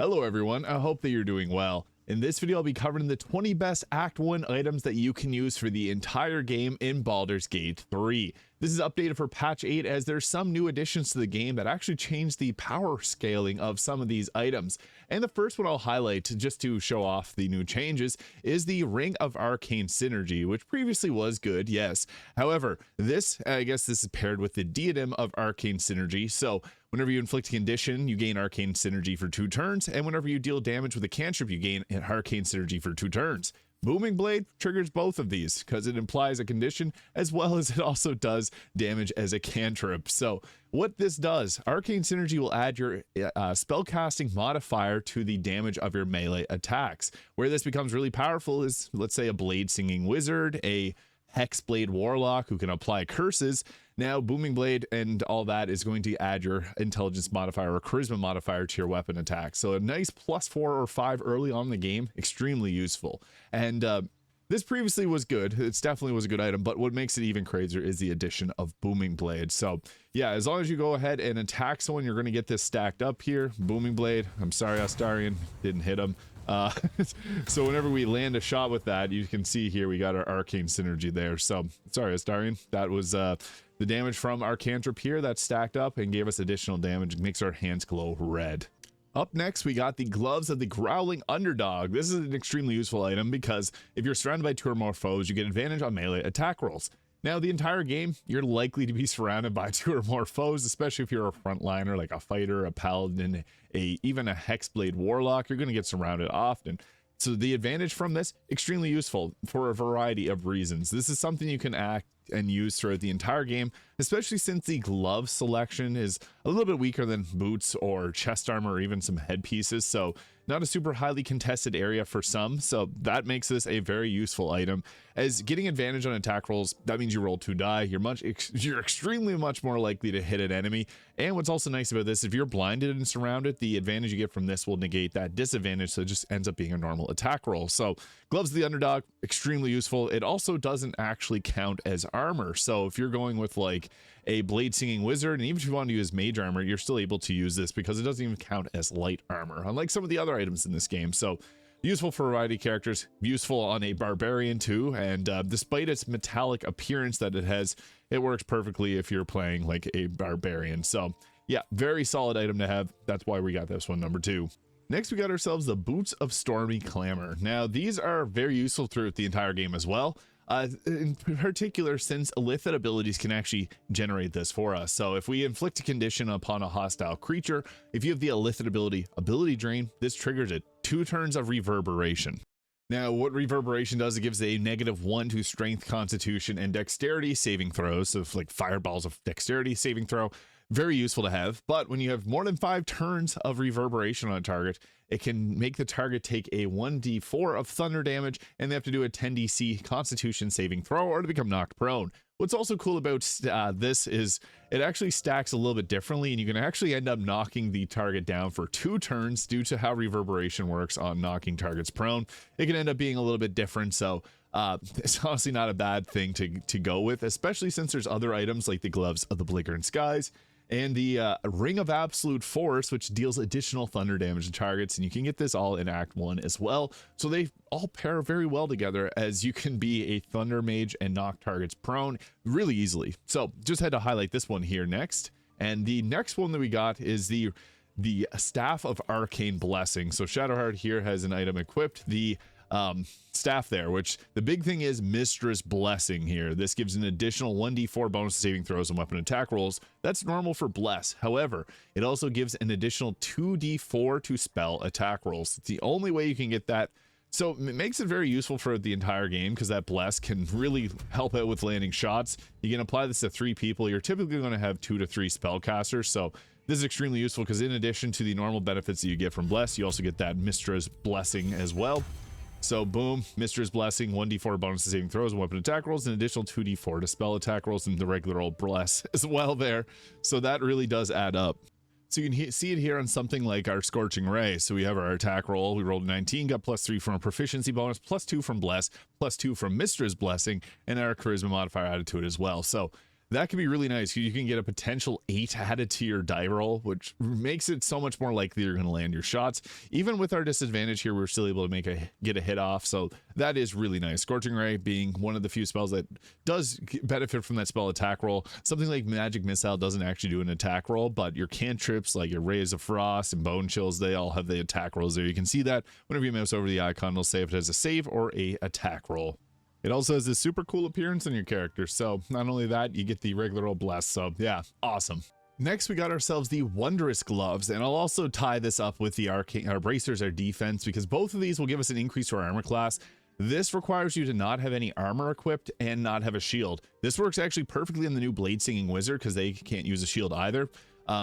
Hello everyone, I hope that you're doing well. In this video I'll be covering the 20 best Act 1 items that you can use for the entire game in Baldur's Gate 3. This is updated for patch 8 as there's some new additions to the game that actually change the power scaling of some of these items. And the first one I'll highlight just to show off the new changes is the Ring of Arcane Synergy, which previously was good, yes. However, I guess this is paired with the Diadem of Arcane Synergy. So whenever you inflict a condition, you gain Arcane Synergy for 2 turns, and whenever you deal damage with a cantrip, you gain Arcane Synergy for 2 turns. Booming Blade triggers both of these because it implies a condition as well as it also does damage as a cantrip. So what this does, Arcane Synergy will add your spellcasting modifier to the damage of your melee attacks. Where this becomes really powerful is, let's say, a blade singing wizard, a Hexblade Warlock who can apply curses. Now Booming Blade and all that is going to add your intelligence modifier or charisma modifier to your weapon attack. So a nice +4 or 5 early on in the game, extremely useful. And this previously was good. It definitely was a good item, but what makes it even crazier is the addition of Booming Blade. So yeah, as long as you go ahead and attack someone, you're going to get this stacked up here. Booming Blade, I'm sorry Astarion, didn't hit him. So whenever we land a shot with that, you can see here we got our Arcane Synergy there. So sorry Astarion, that was the damage from our cantrip here that stacked up and gave us additional damage. It makes our hands glow red. Up next, we got the Gloves of the Growling Underdog. This is an extremely useful item because if you're surrounded by 2 or more foes, you get advantage on melee attack rolls. Now, the entire game, you're likely to be surrounded by 2 or more foes, especially if you're a frontliner like a fighter, a paladin, even a Hexblade Warlock. You're going to get surrounded often. So the advantage from this, extremely useful for a variety of reasons. This is something you can act and use throughout the entire game, especially since the glove selection is a little bit weaker than boots or chest armor or even some headpieces. So not a super highly contested area for some, so that makes this a very useful item. As getting advantage on attack rolls, that means you roll 2 die. You're extremely much more likely to hit an enemy. And what's also nice about this, if you're blinded and surrounded, the advantage you get from this will negate that disadvantage, so it just ends up being a normal attack roll. So Gloves of the Underdog, extremely useful. It also doesn't actually count as armor, so if you're going with like a blade singing wizard, and even if you want to use mage armor, you're still able to use this because it doesn't even count as light armor, unlike some of the other items in this game. So useful for a variety of characters, useful on a barbarian too, and despite its metallic appearance that it has, it works perfectly if you're playing like a barbarian. So yeah, very solid item to have. That's why we got this one number 2. Next, we got ourselves the Boots of Stormy Clamour. Now, these are very useful throughout the entire game as well. In particular, since Illithid abilities can actually generate this for us. So if we inflict a condition upon a hostile creature, if you have the Illithid ability drain, this triggers it 2 turns of reverberation. Now, what reverberation does, it gives a -1 to strength, constitution, and dexterity saving throws. So if, like fireballs of dexterity saving throw, very useful to have. But when you have more than 5 turns of reverberation on a target, it can make the target take a 1d4 of thunder damage, and they have to do a 10dc constitution saving throw or to become knocked prone. What's also cool about this is it actually stacks a little bit differently, and you can actually end up knocking the target down for 2 turns due to how reverberation works on knocking targets prone. It can end up being a little bit different, so it's honestly not a bad thing to go with, especially since there's other items like the Gloves of the Belligerent Skies and the Ring of Absolute Force, which deals additional thunder damage to targets, and you can get this all in Act 1 as well. So they all pair very well together, as you can be a thunder mage and knock targets prone really easily. So just had to highlight this one here next. And the next one that we got is the Staff of Arcane Blessing. So Shadowheart here has an item equipped, the staff there, which the big thing is Mystra's Blessing here. This gives an additional 1d4 bonus to saving throws and weapon attack rolls. That's normal for Bless. However, it also gives an additional 2d4 to spell attack rolls. It's the only way you can get that. So it makes it very useful for the entire game because that Bless can really help out with landing shots. You can apply this to 3 people. You're typically going to have 2 to 3 spellcasters. So this is extremely useful because in addition to the normal benefits that you get from Bless, you also get that Mystra's Blessing as well. So boom, Mystra's Blessing, 1d4 bonus to saving throws and weapon attack rolls, an additional 2d4 to spell attack rolls, and the regular old Bless as well there. So that really does add up. So you can see it here on something like our Scorching Ray. So we have our attack roll, we rolled a 19, got +3 from a proficiency bonus, +2 from Bless, +2 from Mystra's Blessing, and our charisma modifier added to it as well. So that could be really nice. You can get a potential 8 added to your die roll, which makes it so much more likely you're going to land your shots. Even with our disadvantage here, we're still able to get a hit off, so that is really nice. Scorching Ray being one of the few spells that does benefit from that spell attack roll. Something like Magic Missile doesn't actually do an attack roll, but your cantrips like your Rays of Frost and Bone Chills, they all have the attack rolls there. You can see that whenever you mouse over the icon, it'll say if it has a save or a attack roll. It also has this super cool appearance on your character, so not only that, you get the regular old bless, so yeah, awesome. Next, we got ourselves the Woundrous gloves, and I'll also tie this up with the Arcane, our bracers, our defense, because both of these will give us an increase to our armor class. This requires you to not have any armor equipped and not have a shield. This works actually perfectly in the new Blade Singing Wizard because they can't use a shield either.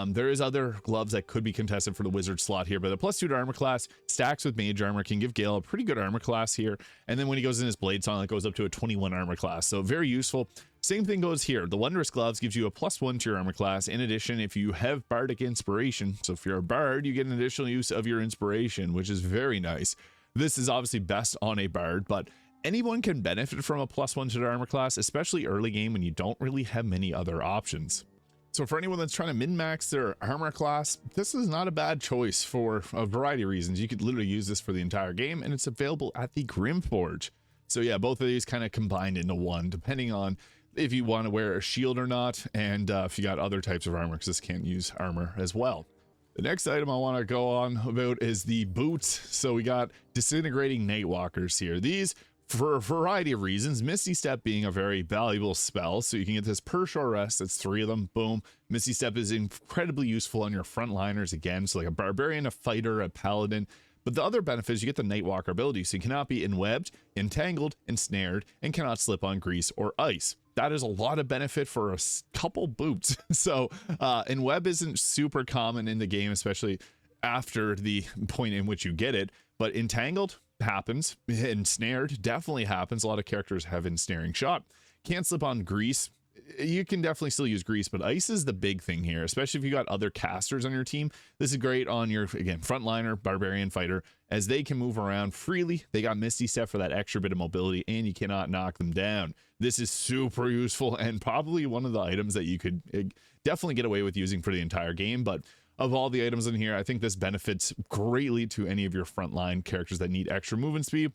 There is other gloves that could be contested for the wizard slot here, but the +2 to armor class stacks with mage armor can give Gale a pretty good armor class here. And then when he goes in his blade song, it goes up to a 21 armor class. So very useful. Same thing goes here. The Woundrous gloves gives you a +1 to your armor class. In addition, if you have bardic inspiration, so if you're a bard, you get an additional use of your inspiration, which is very nice. This is obviously best on a bard, but anyone can benefit from a +1 to their armor class, especially early game when you don't really have many other options. So for anyone that's trying to min-max their armor class, this is not a bad choice for a variety of reasons. You could literally use this for the entire game, and it's available at the Grimforge. So yeah, both of these kind of combined into one, depending on if you want to wear a shield or not, and if you got other types of armor, because this can't use armor as well. The next item I want to go on about is the boots. So we got Disintegrating Nightwalkers here. These, for a variety of reasons, Misty Step being a very valuable spell, so you can get this per short rest. That's 3 of them. Boom. Misty Step is incredibly useful on your frontliners again, so like a barbarian, a fighter, a paladin. But the other benefit is you get the Nightwalker ability, so you cannot be enwebbed, entangled, ensnared, and cannot slip on grease or ice. That is a lot of benefit for a couple boots. So enweb isn't super common in the game, especially after the point in which you get it, but entangled happens, ensnared definitely happens. A lot of characters have ensnaring shot. Can't slip on grease. You can definitely still use grease, but ice is the big thing here, especially if you got other casters on your team. This is great on your, again, frontliner, barbarian, fighter, as they can move around freely. They got Misty Step for that extra bit of mobility, and you cannot knock them down. This is super useful and probably one of the items that you could definitely get away with using for the entire game. But of all the items in here, I think this benefits greatly to any of your frontline characters that need extra movement speed.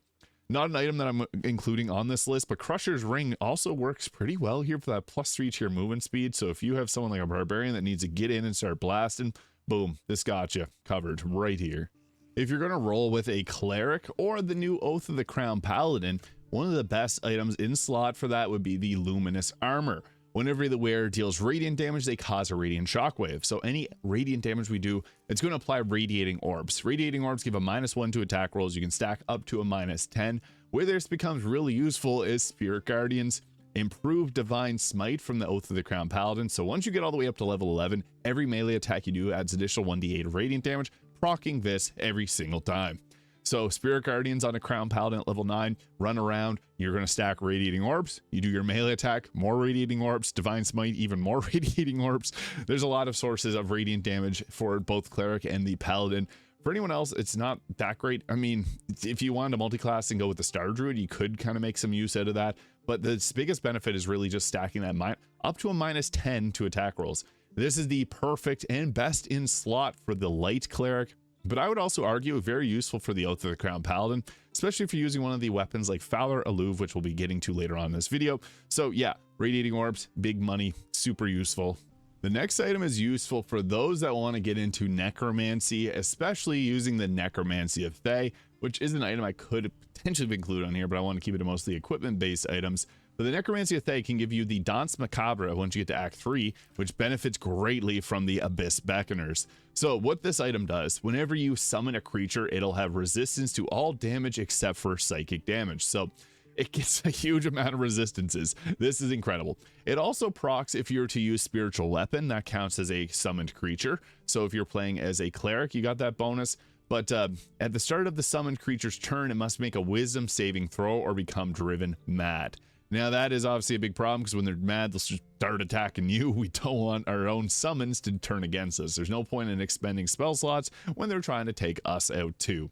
Not an item that I'm including on this list, but Crusher's Ring also works pretty well here for that +3 to your movement speed. So if you have someone like a barbarian that needs to get in and start blasting, boom, this got you covered right here. If you're going to roll with a cleric or the new Oath of the Crown Paladin, one of the best items in slot for that would be the Luminous Armour. Whenever the wearer deals radiant damage, they cause a radiant shockwave. So any radiant damage we do, it's going to apply radiating orbs. Radiating orbs give a -1 to attack rolls. You can stack up to a -10. Where this becomes really useful is Spirit Guardians. Improved Divine Smite from the Oath of the Crown Paladin. So once you get all the way up to level 11, every melee attack you do adds additional 1d8 of radiant damage, proccing this every single time. So Spirit Guardians on a Crown Paladin at level 9, run around, you're going to stack Radiating Orbs, you do your melee attack, more Radiating Orbs, Divine Smite, even more Radiating Orbs. There's a lot of sources of radiant damage for both Cleric and the Paladin. For anyone else, it's not that great. I mean, if you wanted to multi-class and go with the Star Druid, you could kind of make some use out of that, but the biggest benefit is really just stacking that up to a -10 to attack rolls. This is the perfect and best in slot for the Light Cleric, but I would also argue very useful for the Oath of the Crown Paladin, especially if you're using one of the weapons like Phalar Aluve, which we'll be getting to later on in this video. So yeah, Radiating Orbs, big money, super useful. The next item is useful for those that want to get into Necromancy, especially using the Necromancy of Thay, which is an item I could potentially include on here, but I want to keep it to mostly equipment-based items. But the Necromancy of Thay can give you the Danse Macabre once you get to Act 3, which benefits greatly from the Abyss Beckoners. So what this item does, whenever you summon a creature, it'll have resistance to all damage except for psychic damage. So it gets a huge amount of resistances. This is incredible. It also procs if you're to use Spiritual Weapon, that counts as a summoned creature. So if you're playing as a cleric, you got that bonus. But at the start of the summoned creature's turn, it must make a wisdom saving throw or become driven mad. Now that is obviously a big problem because when they're mad, they'll start attacking you. We don't want our own summons to turn against us. There's no point in expending spell slots when they're trying to take us out too.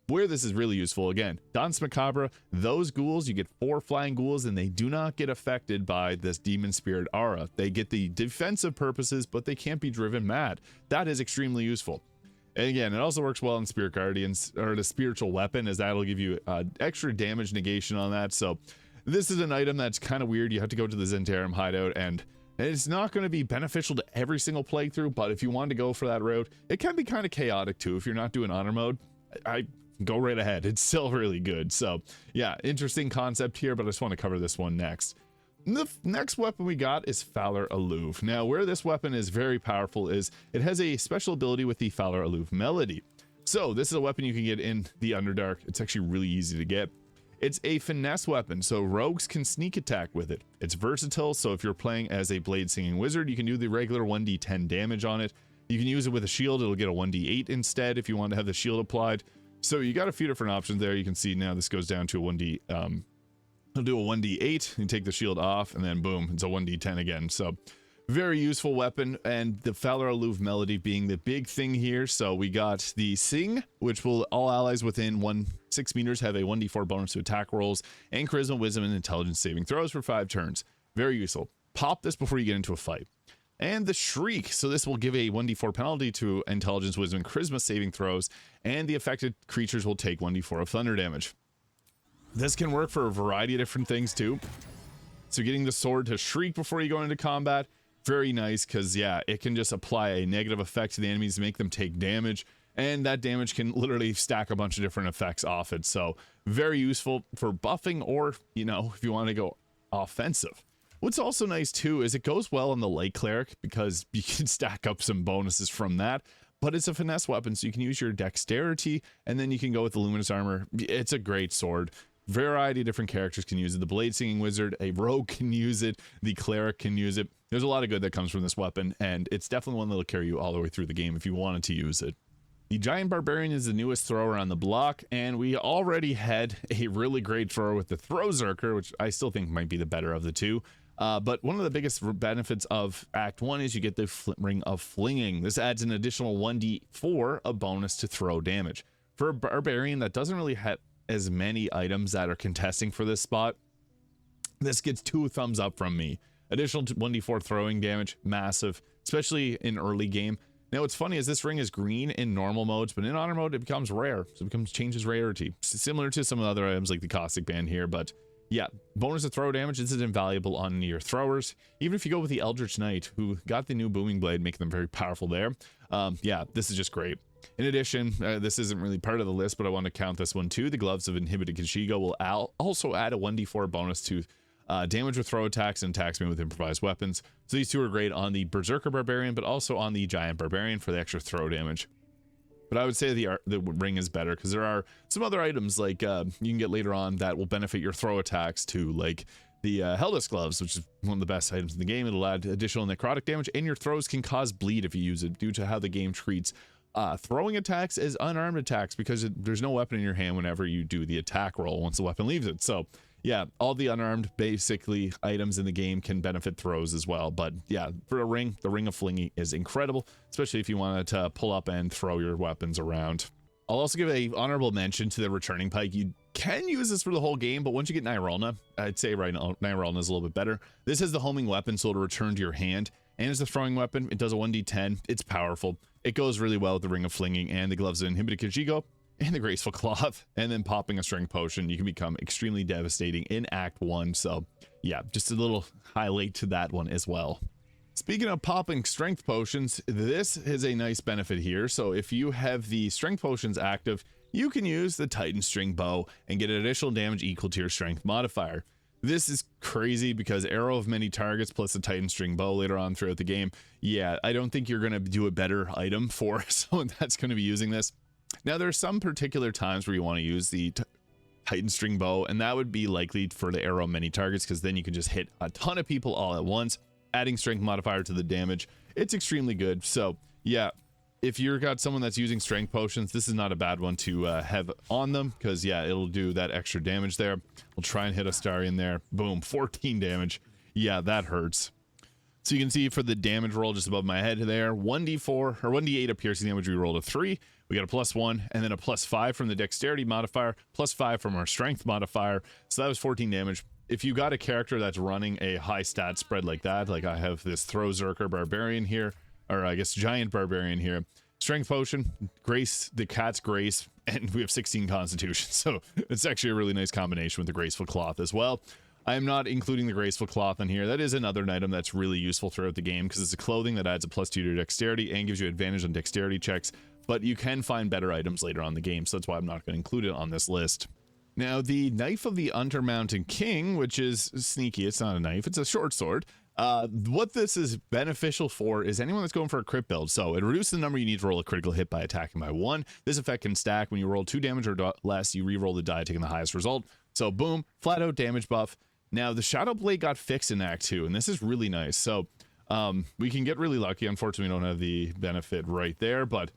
Where this is really useful, again, Danse Macabre, those ghouls, you get 4 flying ghouls, and they do not get affected by this demon spirit aura. They get the defensive purposes, but they can't be driven mad. That is extremely useful. And again, it also works well in Spirit Guardians, or the spiritual weapon, as that'll give you extra damage negation on that. So this is an item that's kind of weird. You have to go to the Zhentarim hideout, and it's not going to be beneficial to every single playthrough, but if you want to go for that route, it can be kind of chaotic too. If you're not doing honor mode, I go right ahead. It's still really good. So yeah, interesting concept here, but I just want to cover this one next. The next weapon we got is Phalar Aluve. Now, where this weapon is very powerful is it has a special ability with the Phalar Aluve melody. So this is a weapon you can get in the Underdark. It's actually really easy to get. It's a finesse weapon, so rogues can sneak attack with it. It's versatile, so if you're playing as a blade singing wizard, you can do the regular 1d10 damage on it. You can use it with a shield. It'll get a 1d8 instead if you want to have the shield applied. So you got a few different options there. You can see now this goes down to a 1d. It'll do a 1d8. You take the shield off, and then boom, it's a 1d10 again. So very useful weapon, and the Phalar Aluve melody being the big thing here. So we got the Sing, which will all allies within 6 meters have a 1d4 bonus to attack rolls and charisma, wisdom, and intelligence saving throws for 5 turns. Very useful. Pop this before you get into a fight. And the Shriek, so this will give a 1d4 penalty to intelligence, wisdom, and charisma saving throws, and the affected creatures will take 1d4 of thunder damage. This can work for a variety of different things too. So getting the sword to Shriek before you go into combat, very nice, because yeah, it can just apply a negative effect to the enemies to make them take damage, and that damage can literally stack a bunch of different effects off it. So very useful for buffing, or you know, if you want to go offensive. What's also nice too is it goes well on the light cleric, because you can stack up some bonuses from that, but it's a finesse weapon, so you can use your dexterity, and then you can go with the luminous armor. It's a great sword. Variety of different characters can use it. The blade singing wizard, a rogue can use it, the cleric can use it. There's a lot of good that comes from this weapon, and it's definitely one that'll carry you all the way through the game if you wanted to use it. The giant barbarian is the newest thrower on the block, and we already had a really great thrower with the throw zerker, which I still think might be the better of the two. But one of the biggest benefits of Act 1 is you get the ring of Flinging. This adds an additional 1d4, a bonus to throw damage. For a barbarian that doesn't really have as many items that are contesting for this spot, this gets 2 thumbs up from me. Additional 1d4 throwing damage, massive, especially in early game. Now what's funny is this ring is green in normal modes, but in honor mode it becomes rare, so it changes rarity, similar to some of the other items like the Caustic Band here. But yeah, bonus to throw damage, this is invaluable on your throwers. Even if you go with the Eldritch Knight, who got the new booming blade, making them very powerful there. Yeah, this is just great. In addition, this isn't really part of the list, but I want to count this one too. The Gloves of Inhibited Kashigo will also add a 1d4 bonus to damage with throw attacks and attacks made with improvised weapons. So these two are great on the Berserker Barbarian, but also on the Giant Barbarian for the extra throw damage. But I would say the ring is better, because there are some other items like you can get later on that will benefit your throw attacks too, like the Helldust Gloves, which is one of the best items in the game. It'll add additional necrotic damage, and your throws can cause bleed if you use it, due to how the game treats throwing attacks as unarmed attacks, because there's no weapon in your hand whenever you do the attack roll once the weapon leaves it. So yeah, all the unarmed basically items in the game can benefit throws as well. But yeah, for a ring, the Ring of Flinging is incredible, especially if you wanted to pull up and throw your weapons around. I'll also give a honorable mention to the Returning Pike. You can use this for the whole game, but once you get Nyrelna, I'd say right now Nyrelna is a little bit better. This has the homing weapon, so it'll return to your hand, and as a throwing weapon, it does a 1d10. It's powerful. It goes really well with the Ring of Flinging and the Gloves of Inhibited Kashigo and the Graceful Cloth, and then popping a Strength Potion. You can become extremely devastating in Act 1. So yeah, just a little highlight to that one as well. Speaking of popping Strength Potions, this is a nice benefit here. So if you have the Strength Potions active, you can use the Titan String Bow and get additional damage equal to your Strength modifier. This is crazy, because Arrow of Many Targets plus the Titan String Bow later on throughout the game. Yeah, I don't think you're going to do a better item for someone that's going to be using this. Now, there are some particular times where you want to use the Titan String Bow, and that would be likely for the Arrow of Many Targets, because then you can just hit a ton of people all at once, adding strength modifier to the damage. It's extremely good. So yeah, if you've got someone that's using strength potions, this is not a bad one to have on them, because yeah, it'll do that extra damage there. We'll try and hit a star in there. Boom, 14 damage. Yeah, that hurts. So you can see for the damage roll just above my head there, 1d4 or 1d8 of piercing damage, we rolled a 3. We got a +1 and then a +5 from the dexterity modifier, +5 from our strength modifier. So that was 14 damage. If you got a character that's running a high stat spread like that, like I have this Throw Zerker Barbarian here, or I guess Giant Barbarian here, Strength Potion, Grace, the Cat's Grace, and we have 16 Constitution. So it's actually a really nice combination with the Graceful Cloth as well. I am not including the Graceful Cloth on here. That is another item that's really useful throughout the game because it's a clothing that adds a +2 to dexterity and gives you advantage on dexterity checks, but you can find better items later on in the game, so that's why I'm not going to include it on this list. Now, the Knife of the Undermountain King, which is sneaky, it's not a knife, it's a short sword. What this is beneficial for is anyone that's going for a crit build. So it reduces the number you need to roll a critical hit by attacking by 1. This effect can stack. When you roll 2 damage or less, you re-roll the die taking the highest result. So boom, flat out damage buff. Now the Shadow Blade got fixed in Act 2, and this is really nice. So we can get really lucky. Unfortunately, we don't have the benefit right there, but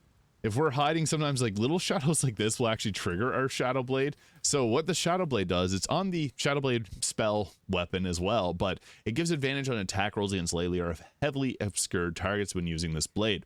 if we're hiding, sometimes like little shadows like this will actually trigger our Shadow Blade. So what the Shadow Blade does, it's on the Shadow Blade spell weapon as well, but it gives advantage on attack rolls against lightly or heavily obscured targets when using this blade.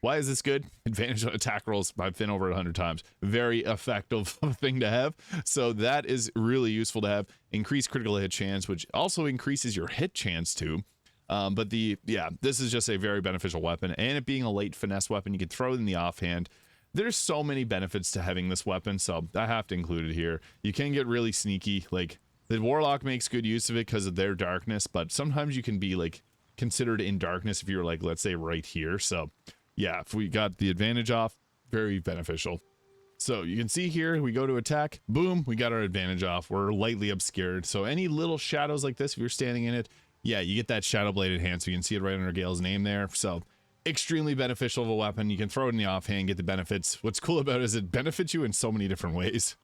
Why is this good? Advantage on attack rolls. I've been over 100 times. Very effective thing to have. So that is really useful to have. Increased critical hit chance, which also increases your hit chance too. But this is just a very beneficial weapon, and it being a late finesse weapon, you can throw it in the offhand. There's so many benefits to having this weapon, so I have to include it here. You can get really sneaky, like the Warlock makes good use of it because of their darkness, but sometimes you can be like considered in darkness if you're like, let's say right here. So yeah, if we got the advantage off, very beneficial. So you can see here, we go to attack, boom, we got our advantage off. We're lightly obscured. So any little shadows like this, if you're standing in it, yeah, you get that Shadow Blade enhanced. So you can see it right under Gale's name there. So extremely beneficial of a weapon. You can throw it in the offhand, get the benefits. What's cool about it is it benefits you in so many different ways.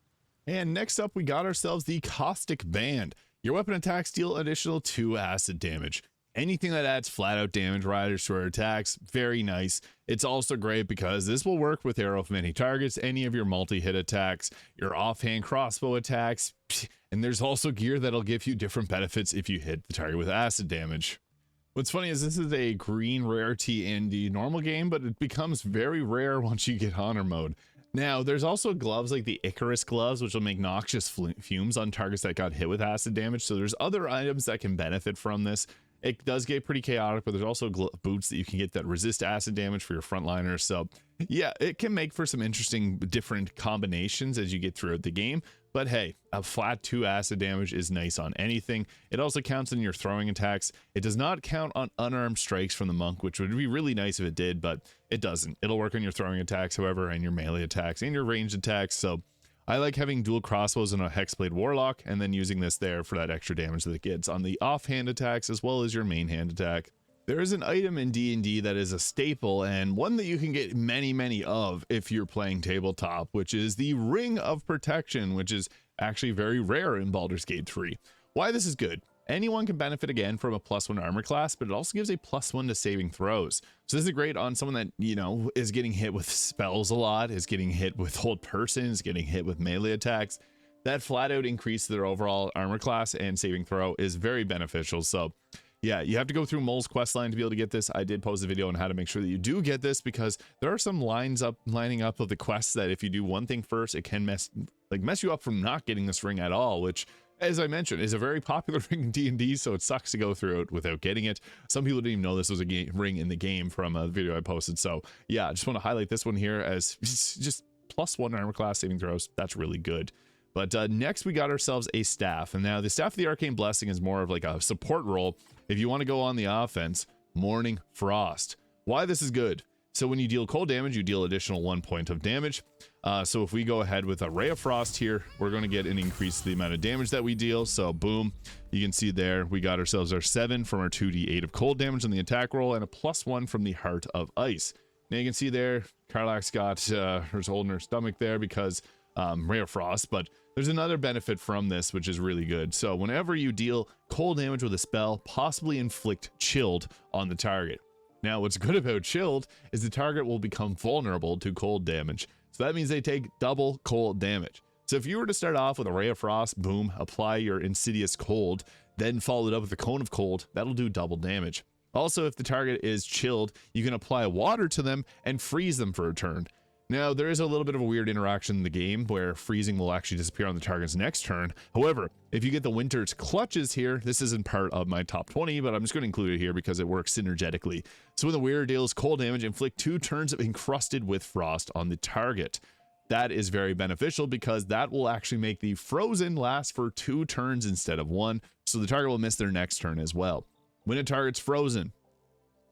And next up, we got ourselves the Caustic Band. Your weapon attacks deal additional 2 acid damage. Anything that adds flat out damage riders to our attacks, very nice. It's also great because this will work with arrow of many targets, any of your multi-hit attacks, your offhand crossbow attacks, and there's also gear that'll give you different benefits if you hit the target with acid damage. What's funny is this is a green rarity in the normal game, but it becomes very rare once you get honor mode. Now, there's also gloves like the Icarus gloves, which will make noxious fumes on targets that got hit with acid damage. So there's other items that can benefit from this. It does get pretty chaotic, but there's also boots that you can get that resist acid damage for your frontliners. So yeah, it can make for some interesting different combinations as you get throughout the game. But hey, a flat 2 acid damage is nice on anything. It also counts in your throwing attacks. It does not count on unarmed strikes from the monk, which would be really nice if it did, but it doesn't. It'll work on your throwing attacks, however, and your melee attacks and your ranged attacks. So I like having dual crossbows and a Hexblade Warlock, and then using this there for that extra damage that it gets on the offhand attacks as well as your main hand attack. There is an item in D&D that is a staple and one that you can get many of if you're playing tabletop, which is the Ring of Protection, which is actually very rare in Baldur's Gate 3. Why this is good? Anyone can benefit again from a +1 armor class, but it also gives a +1 to saving throws. So this is great on someone that, you know, is getting hit with spells a lot, is getting hit with hold person, is getting hit with melee attacks. That flat out increase to their overall armor class and saving throw is very beneficial. So yeah, you have to go through Mole's questline to be able to get this. I did post a video on how to make sure that you do get this because there are some lining up of the quests that if you do one thing first, it can mess you up from not getting this ring at all, which, as I mentioned, is a very popular ring in D&D, so it sucks to go through it without getting it. Some people didn't even know this was a ring in the game from a video I posted. So yeah, I just want to highlight this one here as just +1 armor class saving throws. That's really good. But next we got ourselves a staff. And now the Staff of the Arcane Blessing is more of like a support role. If you want to go on the offense, Mourning Frost. Why this is good? So when you deal cold damage, you deal additional 1 point of damage. So if we go ahead with a Ray of Frost here, we're going to get an increase to the amount of damage that we deal. So boom, you can see there, we got ourselves our 7 from our 2d8 of cold damage on the attack roll and a +1 from the Heart of Ice. Now you can see there, Karlach's got her holding her stomach there because Ray of Frost, but there's another benefit from this, which is really good. So whenever you deal cold damage with a spell, possibly inflict chilled on the target. Now, what's good about chilled is the target will become vulnerable to cold damage. So that means they take double cold damage. So if you were to start off with a Ray of Frost, boom, apply your Insidious Cold, then follow it up with a Cone of Cold, that'll do double damage. Also, if the target is chilled, you can apply water to them and freeze them for a turn. Now, there is a little bit of a weird interaction in the game where freezing will actually disappear on the target's next turn. However, if you get the Winter's Clutches here, this isn't part of my top 20, but I'm just going to include it here because it works synergetically. So when the wearer deals cold damage, inflict 2 turns of encrusted with frost on the target. That is very beneficial because that will actually make the frozen last for 2 turns instead of 1, so the target will miss their next turn as well. When a target's frozen,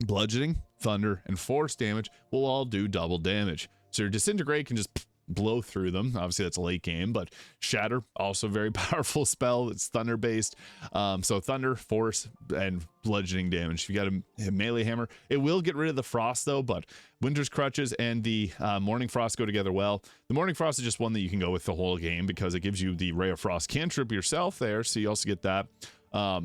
bludgeoning, thunder, and force damage will all do double damage. So your Disintegrate can just blow through them. Obviously, that's a late game, but Shatter, also very powerful spell. It's thunder based. So thunder, force, and bludgeoning damage. If you got a melee hammer, it will get rid of the frost though, but Winter's Crutches and the Mourning Frost go together well. The Mourning Frost is just one that you can go with the whole game because it gives you the Ray of Frost cantrip yourself there, so you also get that.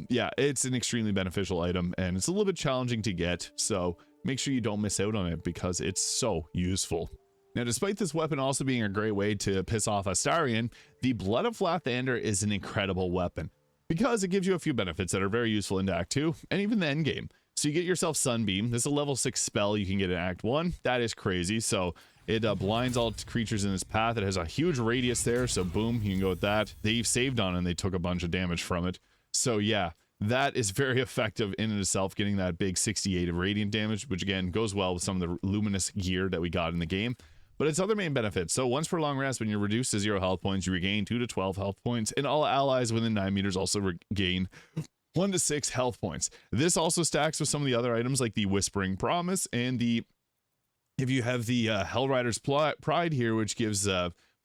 Yeah, it's an extremely beneficial item, and it's a little bit challenging to get, so make sure you don't miss out on it because it's so useful. Now, despite this weapon also being a great way to piss off Astarion, the Blood of Lathander is an incredible weapon because it gives you a few benefits that are very useful in Act 2 and even the end game. So you get yourself Sunbeam. This is a level 6 spell you can get in Act 1. That is crazy. So it blinds all creatures in its path. It has a huge radius there, so boom, you can go with that. They saved on it and they took a bunch of damage from it. So yeah, that is very effective in and itself, getting that big 68 of radiant damage, which again goes well with some of the luminous gear that we got in the game. But its other main benefits. So once per long rest, when you're reduced to 0 health points, you regain 2 to 12 health points, and all allies within 9 meters also regain 1 to 6 health points. This also stacks with some of the other items like the Whispering Promise and the, if you have the Hellrider's Pride here, which gives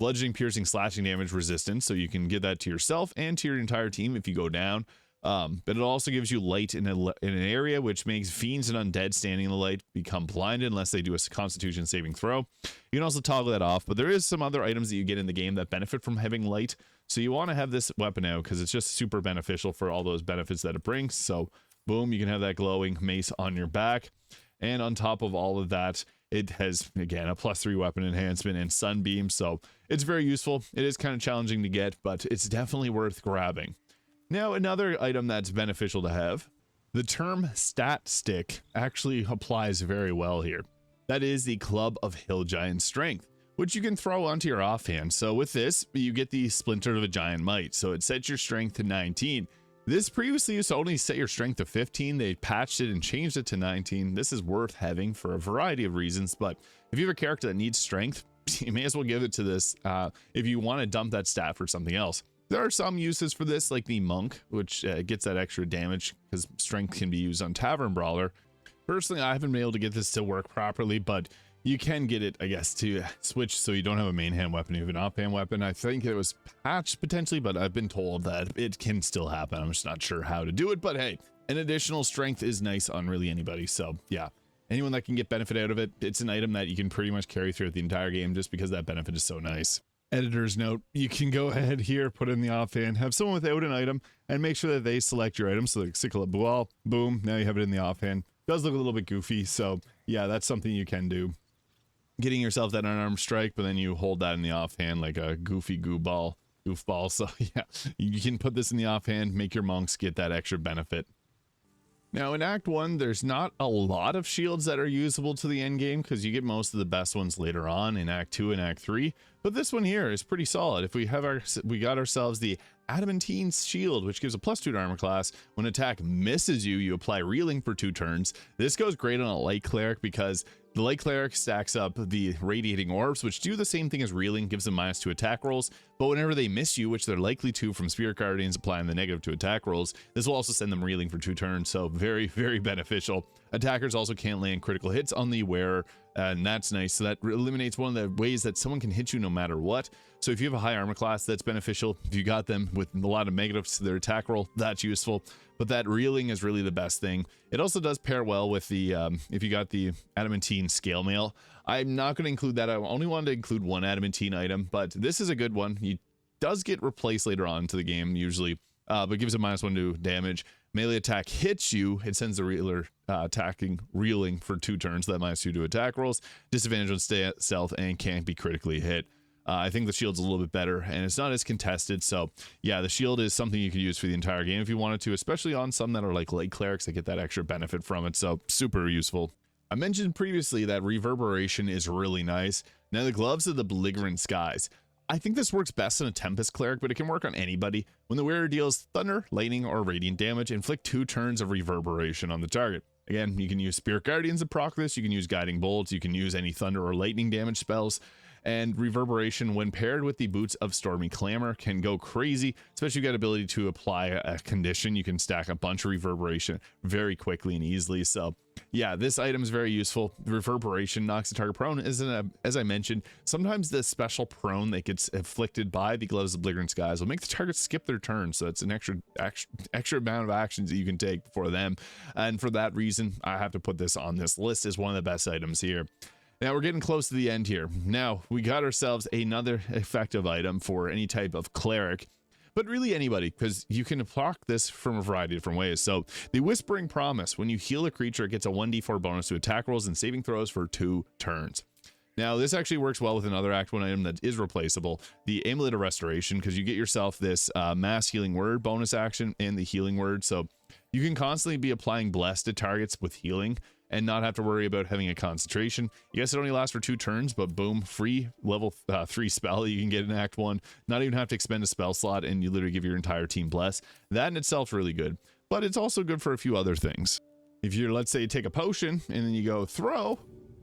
bludgeoning, piercing, slashing damage resistance, so you can give that to yourself and to your entire team if you go down. But it also gives you light in an area, which makes fiends and undead standing in the light become blinded unless they do a Constitution saving throw. You can also toggle that off, but there is some other items that you get in the game that benefit from having light. So you want to have this weapon out because it's just super beneficial for all those benefits that it brings. So boom, you can have that glowing mace on your back. And on top of all of that, it has, again, a +3 weapon enhancement and Sunbeam. So it's very useful. It is kind of challenging to get, but it's definitely worth grabbing. Now, another item that's beneficial to have, the term Stat Stick actually applies very well here. That is the Club of Hill Giant Strength, which you can throw onto your offhand. So with this, you get the Splinter of a Giant Might. So it sets your strength to 19. This previously used to only set your strength to 15. They patched it and changed it to 19. This is worth having for a variety of reasons, but if you have a character that needs strength, you may as well give it to this if you want to dump that stat for something else. There are some uses for this, like the Monk, which gets that extra damage because strength can be used on Tavern Brawler. Personally, I haven't been able to get this to work properly, but you can get it, I guess, to switch so you don't have a main hand weapon, you have an offhand weapon. I think it was patched potentially, but I've been told that it can still happen. I'm just not sure how to do it, but hey, an additional strength is nice on really anybody. So yeah, anyone that can get benefit out of it, it's an item that you can pretty much carry through the entire game just because that benefit is so nice. Editor's note, you can go ahead here, put in the offhand, have someone without an item, and make sure that they select your item. So like Sickle at Bual, boom, now you have it in the offhand. Does look a little bit goofy, so yeah, that's something you can do. Getting yourself that unarmed strike, but then you hold that in the offhand like a goofy goofball. So yeah, you can put this in the offhand, make your monks get that extra benefit. Now in Act 1, there's not a lot of shields that are usable to the end game because you get most of the best ones later on in Act 2 and Act 3. But this one here is pretty solid. If we got ourselves the Adamantine Shield, which gives a +2 to armor class. When attack misses you, you apply Reeling for 2 turns. This goes great on a light cleric because the light cleric stacks up the radiating orbs, which do the same thing as Reeling, gives them -2 attack rolls. But whenever they miss you, which they're likely to from Spirit Guardians applying the -2 attack rolls, this will also send them Reeling for 2 turns. So very, very beneficial. Attackers also can't land critical hits on the wearer, and that's nice. So that eliminates one of the ways that someone can hit you no matter what. So if you have a high armor class, that's beneficial. If you got them with a lot of negatives to their attack roll, that's useful. But that Reeling is really the best thing. It also does pair well with the, if you got the Adamantine Scale Mail. I'm not going to include that. I only wanted to include one Adamantine item, but this is a good one. He does get replaced later on into the game, usually, but gives a -1 to damage. Melee attack hits you, it sends the Reeler attacking Reeling for 2 turns. That -2 to attack rolls, disadvantage on stealth, and can't be critically hit. I think the shield's a little bit better, and it's not as contested. So yeah, the shield is something you could use for the entire game if you wanted to, especially on some that are like light clerics that get that extra benefit from it. So super useful. I mentioned previously that reverberation is really nice. Now the gloves of the Belligerent skies. I think this works best on a Tempest cleric, but it can work on anybody. When the wearer deals thunder, lightning, or radiant damage, inflict 2 turns of reverberation on the target. Again, you can use Spirit Guardians to proc this, you can use Guiding Bolts, you can use any thunder or lightning damage spells, and reverberation when paired with the boots of Stormy Clamour can go crazy, especially if you got ability to apply a condition. You can stack a bunch of reverberation very quickly and easily. So yeah, this item is very useful. Reverberation knocks the target prone. As I mentioned, sometimes the special prone that gets inflicted by the gloves of Belligerent skies will make the target skip their turn, so it's an extra amount of actions that you can take for them, and for that reason I have to put this on this list as one of the best items here. Now we're getting close to the end here. Now we got ourselves another effective item for any type of cleric, but really anybody, because you can block this from a variety of different ways. So the Whispering Promise, when you heal a creature, it gets a 1d4 bonus to attack rolls and saving throws for 2 turns. Now this actually works well with another Act 1 item that is replaceable, the Amulet of Restoration, because you get yourself this mass healing word bonus action and the healing word. So you can constantly be applying bless to targets with healing and not have to worry about having a concentration. Yes, it only lasts for 2 turns, but boom, free level 3 spell you can get in Act 1. Not even have to expend a spell slot, and you literally give your entire team bless. That in itself is really good, but it's also good for a few other things. If you're, let's say, you take a potion and then you go throw,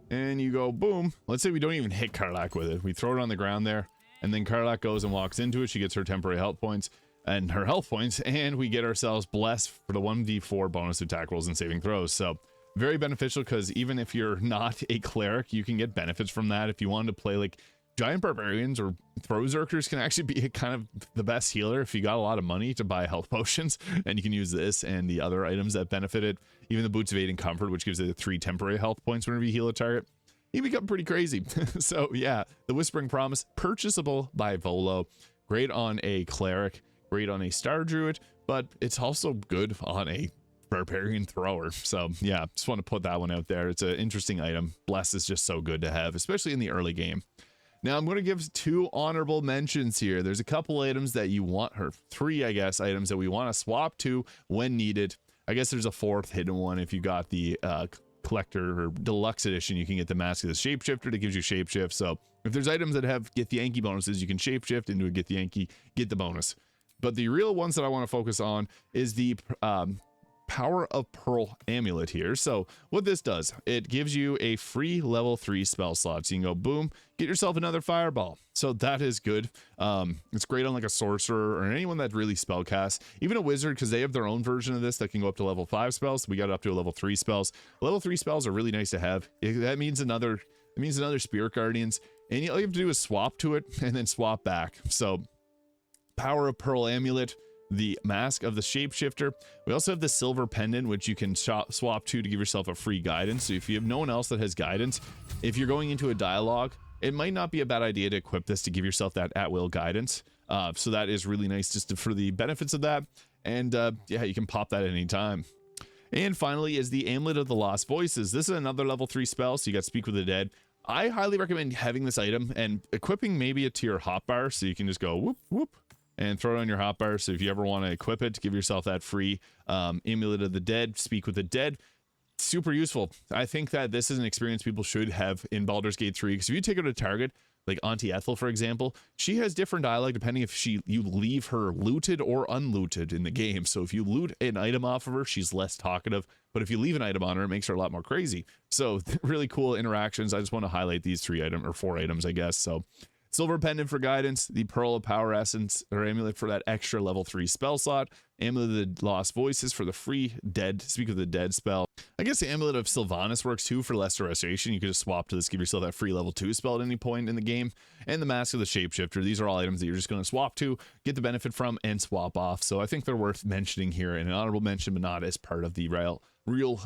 and you go boom. Let's say we don't even hit Karlach with it. We throw it on the ground there, and then Karlach goes and walks into it. She gets her temporary health points, and we get ourselves blessed for the 1d4 bonus attack rolls and saving throws. So very beneficial, because even if you're not a cleric, you can get benefits from that. If you wanted to play like Giant Barbarians or Throw Zerkers, can actually be kind of the best healer if you got a lot of money to buy health potions, and you can use this and the other items that benefit it. Even the Boots of Aid and Comfort, which gives it 3 temporary health points whenever you heal a target. You become pretty crazy. So yeah, the Whispering Promise, purchasable by Volo. Great on a cleric, great on a Star Druid, but it's also good on a Barbarian Thrower. So yeah, just want to put that one out there. It's an interesting item. Bless is just so good to have, especially in the early game. Now I'm going to give 2 honorable mentions here. There's a couple items that you want, or 3 I guess items that we want to swap to when needed. I guess there's a 4th hidden one. If you got the collector or deluxe edition, you can get the Mask of the Shapeshifter that gives you shapeshift. So if there's items that have get the Yankee bonuses, you can shapeshift into a get the Yankee, get the bonus. But the real ones that I want to focus on is the Power of Pearl amulet here. So what this does, it gives you a free level 3 spell slot. So you can go boom, get yourself another fireball. So that is good. It's great on like a sorcerer or anyone that really spell casts, even a wizard, because they have their own version of this that can go up to level 5 spells. We got it up to a level 3 spells. Level 3 spells are really nice to have. That means another Spirit Guardians, and all you have to do is swap to it and then swap back. So Power of Pearl amulet, the Mask of the Shapeshifter. We also have the Silver Pendant, which you can swap to give yourself a free guidance. So if you have no one else that has guidance, if you're going into a dialogue, it might not be a bad idea to equip this to give yourself that at-will guidance. So that is really nice just for the benefits of that. And yeah, you can pop that at any time. And finally is the Amulet of the Lost Voices. This is another level 3 spell, so you got Speak with the Dead. I highly recommend having this item and equipping maybe it to your hotbar, so you can just go whoop, whoop, and throw it on your hotbar. So if you ever want to equip it to give yourself that free Amulet of the Dead, Speak with the Dead, super useful. I think that this is an experience people should have in Baldur's Gate 3, because if you take her to target, like Auntie Ethel, for example, she has different dialogue depending if you leave her looted or unlooted in the game. So if you loot an item off of her, she's less talkative, but if you leave an item on her, it makes her a lot more crazy. So really cool interactions. I just want to highlight these 4 items, I guess. So Silver Pendant for guidance, the Pearl of Power Essence or amulet for that extra level 3 spell slot, Amulet of the Lost Voices for the free Dead, Speak of the Dead spell. I guess the Amulet of Sylvanas works too for Lesser Restoration. You could just swap to this, give yourself that free level 2 spell at any point in the game. And the Mask of the Shapeshifter. These are all items that you're just going to swap to, get the benefit from, and swap off. So I think they're worth mentioning here, and an honorable mention, but not as part of the real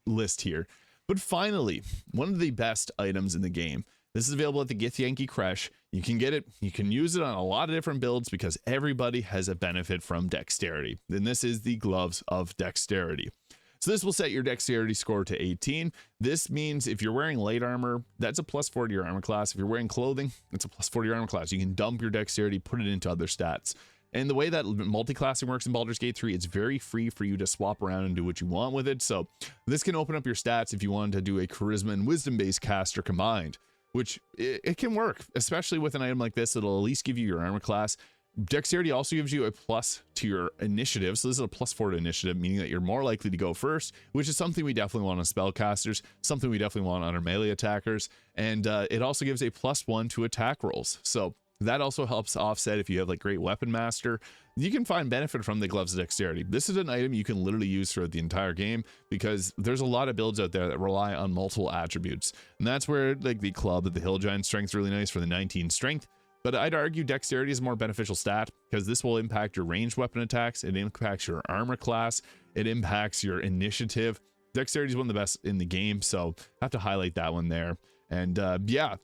list here. But finally, one of the best items in the game. This is available at the Githyanki Creche. You can get it. You can use it on a lot of different builds because everybody has a benefit from Dexterity. And this is the Gloves of Dexterity. So this will set your Dexterity score to 18. This means if you're wearing light armor, that's a +4 to your armor class. If you're wearing clothing, it's a +4 to your armor class. You can dump your Dexterity, put it into other stats. And the way that multi-classing works in Baldur's Gate 3, it's very free for you to swap around and do what you want with it. So this can open up your stats if you wanted to do a charisma and wisdom based caster combined, which it can work, especially with an item like this. It'll at least give you your armor class. Dexterity also gives you a plus to your initiative. So this is a +4 to initiative, meaning that you're more likely to go first, which is something we definitely want on spellcasters, something we definitely want on our melee attackers. And it also gives a +1 to attack rolls. So that also helps offset if you have like great weapon master. You can find benefit from the Gloves of Dexterity. This is an item you can literally use throughout the entire game because there's a lot of builds out there that rely on multiple attributes. And that's where like the Club of the Hill Giant Strength is really nice for the 19 strength. But I'd argue Dexterity is a more beneficial stat because this will impact your ranged weapon attacks. It impacts your armor class. It impacts your initiative. Dexterity is one of the best in the game, so I have to highlight that one there. And yeah,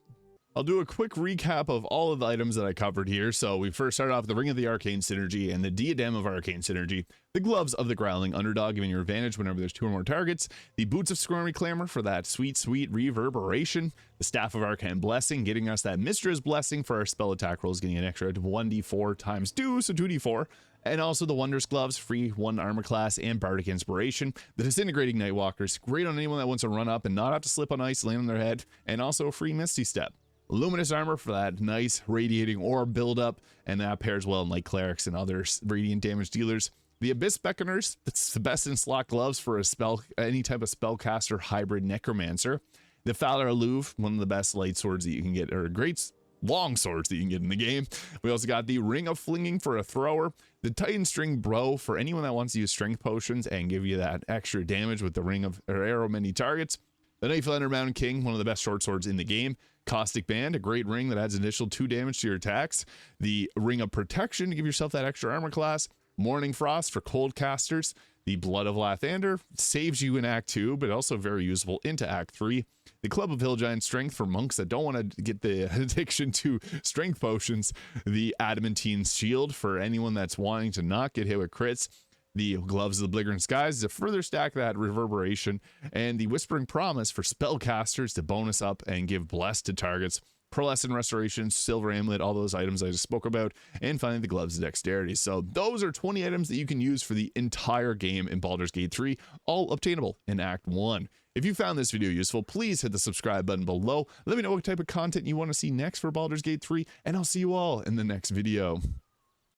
I'll do a quick recap of all of the items that I covered here. So we first started off with the Ring of the Arcane Synergy and the Diadem of Arcane Synergy, the Gloves of the Growling Underdog, giving you advantage whenever there's 2 or more targets, the Boots of Squirmy Clamour for that sweet, sweet reverberation, the Staff of Arcane Blessing, getting us that Mystra's Blessing for our spell attack rolls, getting an extra 1d4 times 2, so 2d4, and also the Wondrous Gloves, free 1 armor class and Bardic Inspiration. The Disintegrating Nightwalkers, great on anyone that wants to run up and not have to slip on ice, land on their head, and also a free Misty Step. Luminous Armour for that nice radiating orb buildup, and that pairs well in like clerics and other radiant damage dealers. The Abyss Beckoners, that's the best in slot gloves for a spell, any type of spellcaster hybrid necromancer. The Phalar Aluve, one of the best light swords that you can get, or great long swords that you can get in the game. We also got the Ring of Flinging for a thrower, the Titan String Bro for anyone that wants to use strength potions and give you that extra damage with the ring of or arrow many targets. The Knightfall Undermountain King, one of the best short swords in the game. Caustic Band, a great ring that adds additional 2 damage to your attacks. The Ring of Protection to give yourself that extra armor class. Mourning Frost for cold casters. The Blood of Lathander saves you in Act 2, but also very useful into Act 3. The Club of Hill Giant Strength for monks that don't want to get the addiction to strength potions. The Adamantine Shield for anyone that's wanting to not get hit with crits. The Gloves of the Belligerent Skies to further stack that reverberation, and the Whispering Promise for spellcasters to bonus up and give bless to targets. Pearlescent Restoration, Silver Amulet, all those items I just spoke about, and finally the Gloves of Dexterity. So those are 20 items that you can use for the entire game in Baldur's Gate 3, all obtainable in Act 1. If you found this video useful, please hit the subscribe button below. Let me know what type of content you want to see next for Baldur's Gate 3, and I'll see you all in the next video.